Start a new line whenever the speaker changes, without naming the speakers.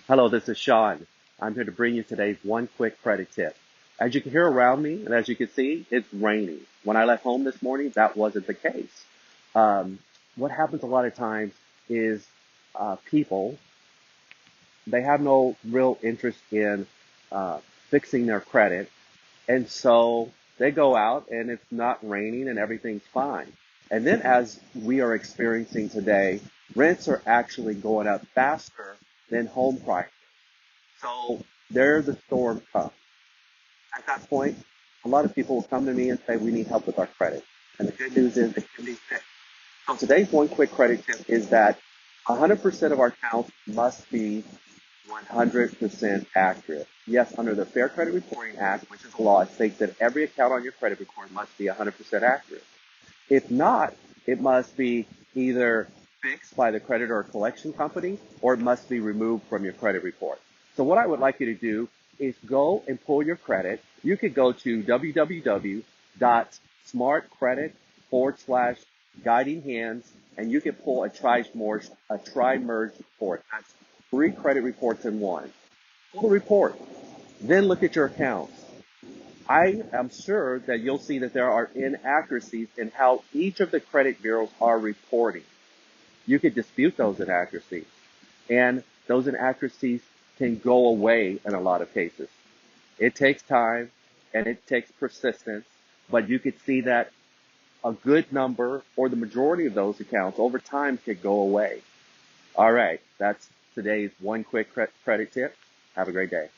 Hello, this is Sean. I'm here to bring you today's one quick credit tip. As you can hear around me, and as you can see, it's raining. When I left home this morning, that wasn't the case. Um, what happens a lot of times is people, they have no real interest in uh, fixing their credit, and so they go out and it's not raining and everything's fine. And then as we are experiencing today, rents are actually going up faster than home prices. So there's a storm comes. At that point, a lot of people will come to me and say, we need help with our credit. And the good news is it can be fixed. So today's one quick credit tip is that 100% of our accounts must be 100% accurate. Yes, under the Fair Credit Reporting Act, which is a law, it states that every account on your credit report must be 100% accurate. If not, it must be either fixed by the credit or collection company, or it must be removed from your credit report. So what I would like you to do is go and pull your credit. You could go to www.smartcredit forward slash guiding hands, and you can pull a tri-merge report. That's three credit reports in one. Pull the report. Then look at your accounts. I am sure that you'll see that there are inaccuracies in how each of the credit bureaus are reporting. You could dispute those inaccuracies, and those inaccuracies can go away in a lot of cases. It takes time and it takes persistence, but you could see that a good number or the majority of those accounts over time could go away. All right, that's today's one quick credit tip. Have a great day.